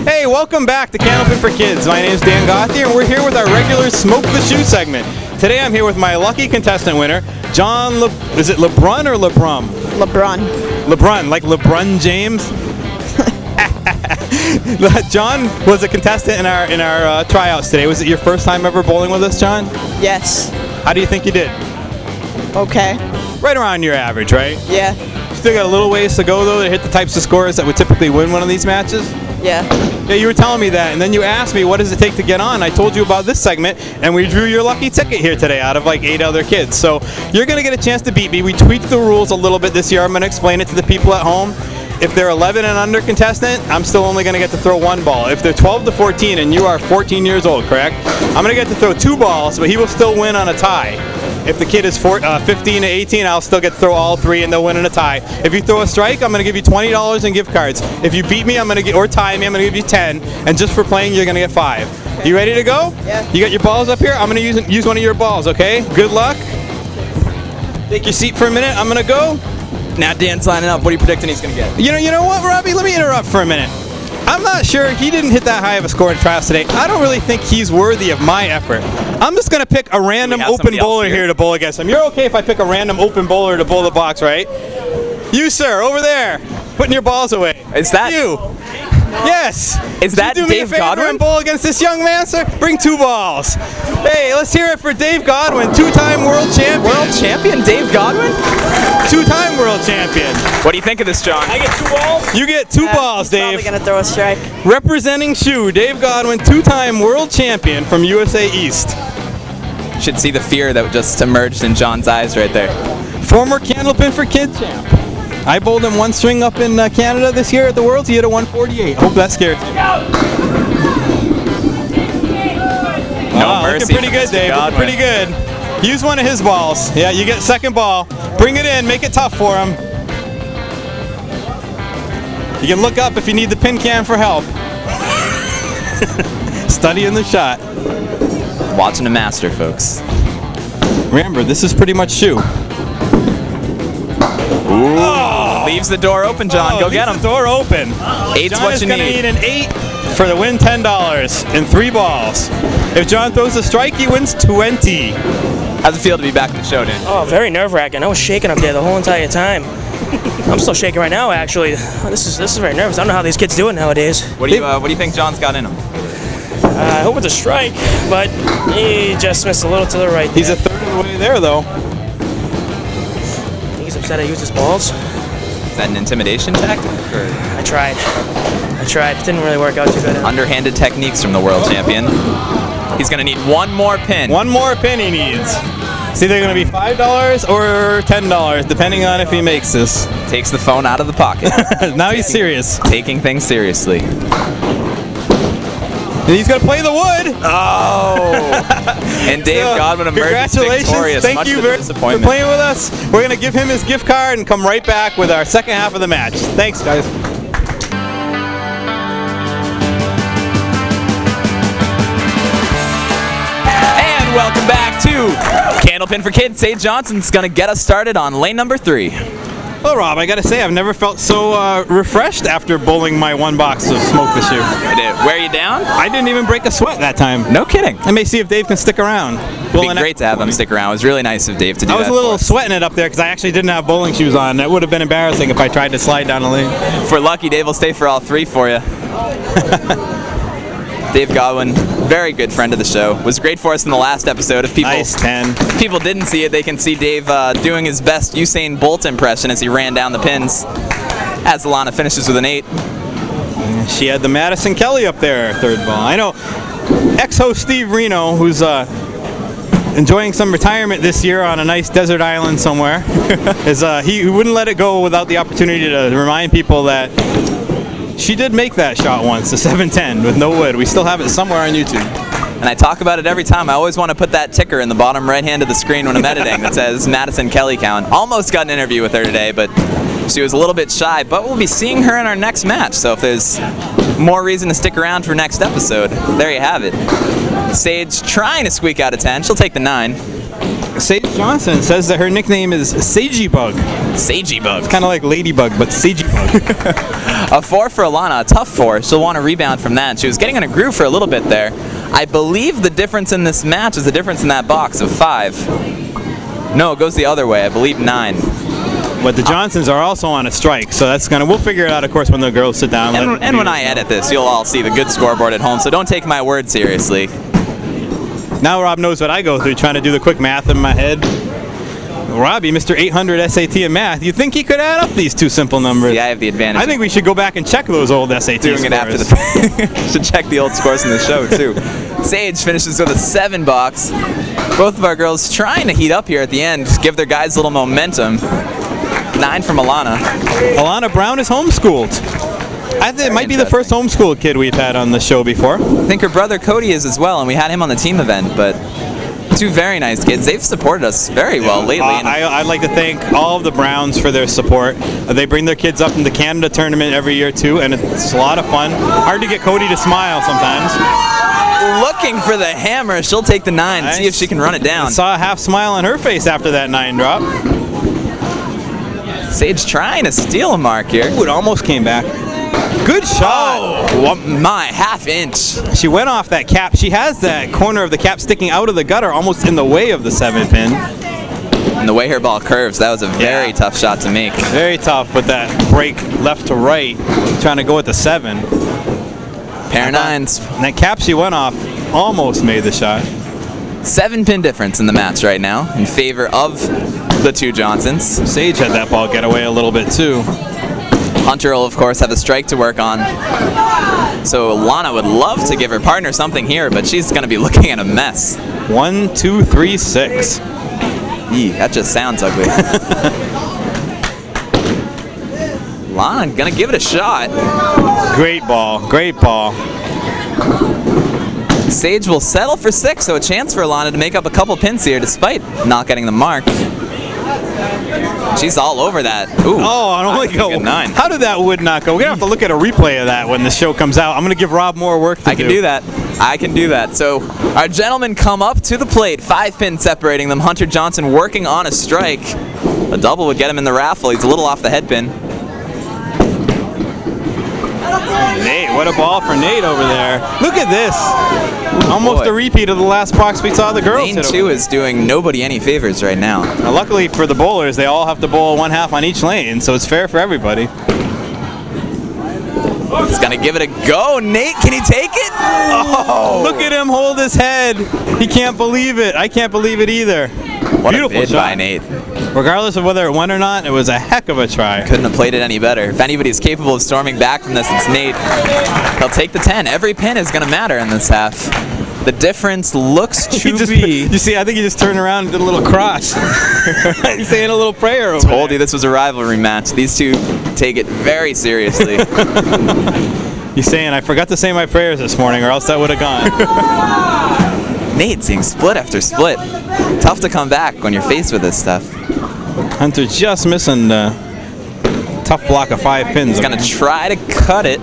Hey, welcome back to Candlepin for Kids. My name is Dan Gothier, and we're here with our regular Smoke the Shoe segment. Today I'm here with my lucky contestant winner, John is it LeBrun or LeBrum? LeBron. LeBrun, like LeBron James? John was a contestant in our tryouts today. Was it your first time ever bowling with us, John? Yes. How do you think you did? Okay. Right around your average, right? Yeah. Still got a little ways to go, though, to hit the types of scores that would typically win one of these matches? Yeah. Yeah, you were telling me that, and then you asked me, what does it take to get on? I told you about this segment, and we drew your lucky ticket here today out of like 8 other kids. So you're going to get a chance to beat me. We tweaked the rules a little bit this year. I'm going to explain it to the people at home. If they're 11 and under contestant, I'm still only going to get to throw 1 ball. If they're 12 to 14, and you are 14 years old, correct? I'm going to get to throw 2 balls, but he will still win on a tie. If the kid is 15 to 18, I'll still get to throw all 3 and they'll win in a tie. If you throw a strike, I'm going to give you $20 in gift cards. If you beat me, or tie me, I'm going to give you 10. And just for playing, you're going to get 5. Okay. You ready to go? Yeah. You got your balls up here? I'm going to use one of your balls, okay? Good luck. Take your seat for a minute. I'm going to go. Now Dan's lining up. What are you predicting he's going to get? You know what, Robbie? Let me interrupt for a minute. I'm not sure. He didn't hit that high of a score in trials today. I don't really think he's worthy of my effort. I'm just going to pick a random open bowler here to bowl against him. You're okay if I pick a random open bowler to bowl the box, right? You, sir, over there, putting your balls away. Is that you? Yes. Is that Dave Godwin? And bowl against this young man, sir? Bring 2 balls. Hey, let's hear it for Dave Godwin, 2-time world champion. World champion Dave Godwin? 2-time world champion. What do you think of this, John? I get 2 balls? You get 2 balls, Dave. He's probably going to throw a strike. Representing Shoe, Dave Godwin, 2-time world champion from USA East. Should see the fear that just emerged in John's eyes right there. Former Candlepin for Kids champ. I bowled him 1 string up in Canada this year at the Worlds. He hit a 148. Hope that scares you. No mercy. Looking pretty good, Dave. Looking pretty good. Use one of his balls. Yeah, you get 2nd ball. Bring it in. Make it tough for him. You can look up if you need the pin cam for help. Studying the shot. Watching a master, folks. Remember, this is pretty much Shoe. Oh. Leaves the door open, John. Go get him. The door open. 8's John what you need. Need an 8 for the win, $10 in 3 balls. If John throws a strike, he wins 20. How's it feel to be back in the show, Dan? Oh, very nerve-wracking. I was shaking up there the whole entire time. I'm still shaking right now, actually. This is very nervous. I don't know how these kids do it nowadays. What do you think John's got in him? I hope it's a strike, but he just missed a little to the right there. He's a third of the way there, though. He's upset I used his balls. Is that an intimidation tactic? Or? I tried. It didn't really work out too good. Underhanded techniques from the world champion. He's going to need 1 more pin. 1 more pin he needs. It's either going to be $5 or $10, depending on if he makes this. Takes the phone out of the pocket. Now he's serious. Taking things seriously. And he's going to play the wood. Oh! And Dave Godwin emerges victorious. Thank you for playing with us. We're going to give him his gift card and come right back with our 2nd half of the match. Thanks, guys. And welcome back to Candlepin for Kids. Sage Johnson's going to get us started on lane number 3. Well, Rob, I gotta say, I've never felt so refreshed after bowling my 1 box of Smoke this year. Did it wear you down? I didn't even break a sweat that time. No kidding. I may see if Dave can stick around. It'd be great to have him stick around. It was really nice of Dave to do that. I was a little sweating it up there because I actually didn't have bowling shoes on. That would have been embarrassing if I tried to slide down the lane. If we're lucky, Dave will stay for all 3 for you. Dave Godwin, very good friend of the show. Was great for us in the last episode. If people didn't see it, they can see Dave doing his best Usain Bolt impression as he ran down the pins. As Alana finishes with an 8. She had the Madison Kelly up there, 3rd ball. I know ex-host Steve Reno, who's enjoying some retirement this year on a nice desert island somewhere, he wouldn't let it go without the opportunity to remind people that she did make that shot once, the 710 with no wood. We still have it somewhere on YouTube. And I talk about it every time. I always want to put that ticker in the bottom right hand of the screen when I'm editing that says Madison Kelly count. Almost got an interview with her today, but she was a little bit shy. But we'll be seeing her in our next match, so if there's more reason to stick around for next episode, there you have it. Sage trying to squeak out a 10. She'll take the 9. Sage Johnson says that her nickname is Sagey Bug. Sagey Bug. Kind of like Ladybug, but Sagey Bug. A 4 for Alana, a tough 4. She'll want to rebound from that. She was getting in a groove for a little bit there. I believe the difference in this match is the difference in that box of 5. No, it goes the other way. I believe 9. But the Johnsons are also on a strike, so that's we'll figure it out, of course, when the girls sit down. And when I edit this, you'll all see the good scoreboard at home, so don't take my word seriously. Now Rob knows what I go through, trying to do the quick math in my head. Robbie, Mr. 800 SAT in math, you think he could add up these two simple numbers? Yeah, I have the advantage. I think we should go back and check those old SAT doing scores. it after the should check the old scores in the show too. Sage finishes with a 7 box. Both of our girls trying to heat up here at the end, give their guys a little momentum. 9 from Alana. Alana Brown is homeschooled. I think it might be the first homeschooled kid we've had on the show before. I think her brother Cody is as well, and we had him on the team event, but 2 very nice kids. They've supported us very well lately. I'd like to thank all of the Browns for their support. They bring their kids up in the Canada tournament every year too, and it's a lot of fun. Hard to get Cody to smile sometimes. Looking for the hammer. She'll take the 9 and see if she can run it down. I saw a half smile on her face after that 9 drop. Sage trying to steal a mark here. Ooh, it almost came back. Good shot. Oh, my half-inch. She went off that cap. She has that corner of the cap sticking out of the gutter, almost in the way of the 7-pin. And the way her ball curves, that was a very tough shot to make. Very tough with that break left to right, trying to go at the 7. Pair of 9s. And that cap she went off almost made the shot. 7-pin difference in the match right now in favor of the 2 Johnsons. Sage had that ball get away a little bit too. Hunter will, of course, have a strike to work on. So Alana would love to give her partner something here, but she's going to be looking at a mess. 1, 2, 3, 6. Eee, that just sounds ugly. Alana going to give it a shot. Great ball, great ball. Sage will settle for 6, so a chance for Alana to make up a couple pins here despite not getting the mark. She's all over that. Ooh, oh, I only go 9. How did that wood not go? We're going to have to look at a replay of that when the show comes out. I'm going to give Rob more work to do. I can do that. I can do that. So our gentlemen come up to the plate. 5 pins separating them. Hunter Johnson working on a strike. A double would get him in the raffle. He's a little off the head pin. Nate, what a ball for Nate over there. Look at this. Almost a repeat of the last box we saw the girls Lane hit 2 is doing nobody any favors right now. Now, luckily for the bowlers, they all have to bowl 1/2 on each lane, so it's fair for everybody. He's going to give it a go. Nate, can he take it? Oh, look at him hold his head. He can't believe it. I can't believe it either. What Beautiful a bid shot by Nate. Regardless of whether it won or not, it was a heck of a try. Couldn't have played it any better. If anybody's capable of storming back from this, it's Nate. He'll take the 10. Every pin is going to matter in this half. The difference looks to be... You see, I think he just turned around and did a little cross. He's saying a little prayer over Told you this was a rivalry match. These two take it very seriously. He's saying, I forgot to say my prayers this morning or else that would have gone. Nate seeing split after split. Tough to come back when you're faced with this stuff. Hunter just missing the tough block of 5 pins. He's going to try to cut it.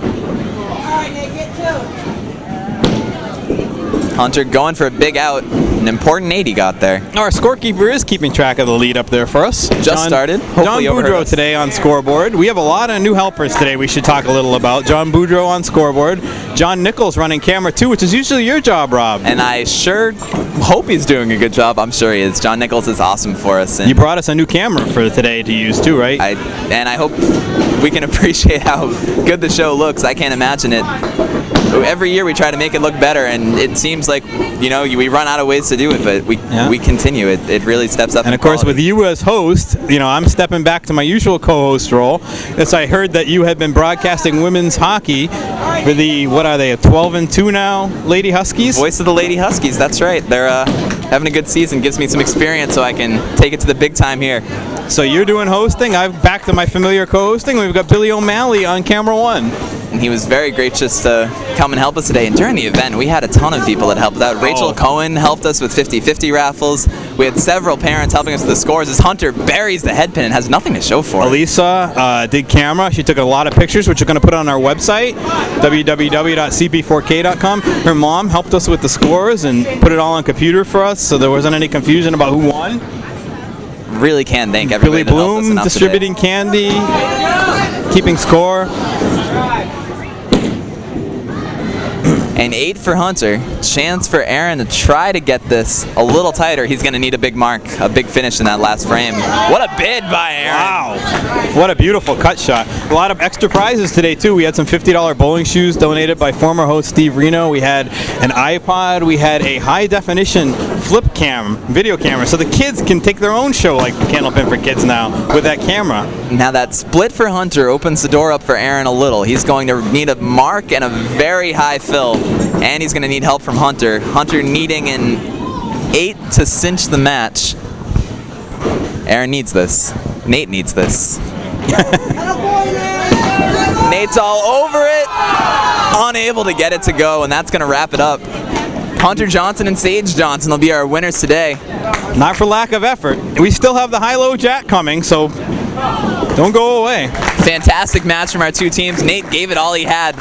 Hunter going for a big out. An important 8 he got there. Our scorekeeper is keeping track of the lead up there for us. Just started. John Boudreau today on scoreboard. We have a lot of new helpers today we should talk a little about. John Boudreau on scoreboard. John Nichols running camera 2, which is usually your job, Rob. And I sure hope he's doing a good job. I'm sure he is. John Nichols is awesome for us. And you brought us a new camera for today to use too, right? I hope we can appreciate how good the show looks. I can't imagine it. Every year we try to make it look better, and it seems like, you know, we run out of ways to do it, but we continue. It really steps up. And of course, with you as host, you know, I'm stepping back to my usual co-host role. As I heard that you had been broadcasting women's hockey for the, what are they, 12-2 now, Lady Huskies? Voice of the Lady Huskies, that's right. They're having a good season, gives me some experience so I can take it to the big time here. So you're doing hosting, I'm back to my familiar co-hosting. We've got Billy O'Malley on camera 1. And he was very gracious to come and help us today. And during the event, we had a ton of people that helped out. Rachel Cohen helped us with 50-50 raffles. We had several parents helping us with the scores as Hunter buries the head pin and has nothing to show for it. Elisa did camera. She took a lot of pictures, which we're going to put on our website, www.cp4k.com. Her mom helped us with the scores and put it all on computer for us, so there wasn't any confusion about who won. Really can thank everybody Billy that helped us Bloom enough distributing candy, keeping score. And 8 for Hunter. Chance for Aaron to try to get this a little tighter. He's going to need a big mark, a big finish in that last frame. What a bid by Aaron. Wow. What a beautiful cut shot. A lot of extra prizes today, too. We had some $50 bowling shoes donated by former host Steve Reno. We had an iPod. We had a high-definition flip cam, video camera, so the kids can take their own show like Candlepin for Kids now with that camera. Now that split for Hunter opens the door up for Aaron a little. He's going to need a mark and a very high fill, and he's going to need help from Hunter. Hunter needing an 8 to cinch the match. Aaron needs this. Nate needs this. Nate's all over it, unable to get it to go, and that's going to wrap it up. Hunter Johnson and Sage Johnson will be our winners today. Not for lack of effort. We still have the high-low jack coming, so don't go away. Fantastic match from our two teams. Nate gave it all he had.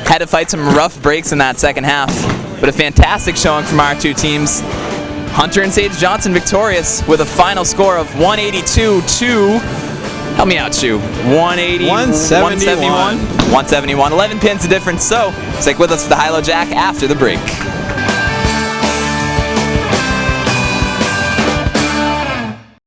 Had to fight some rough breaks in that second half, but a fantastic showing from our two teams. Hunter and Sage Johnson victorious with a final score of 182 to, help me out, Shu, 171. 11 pins the difference, so stick with us for the high-low jack after the break.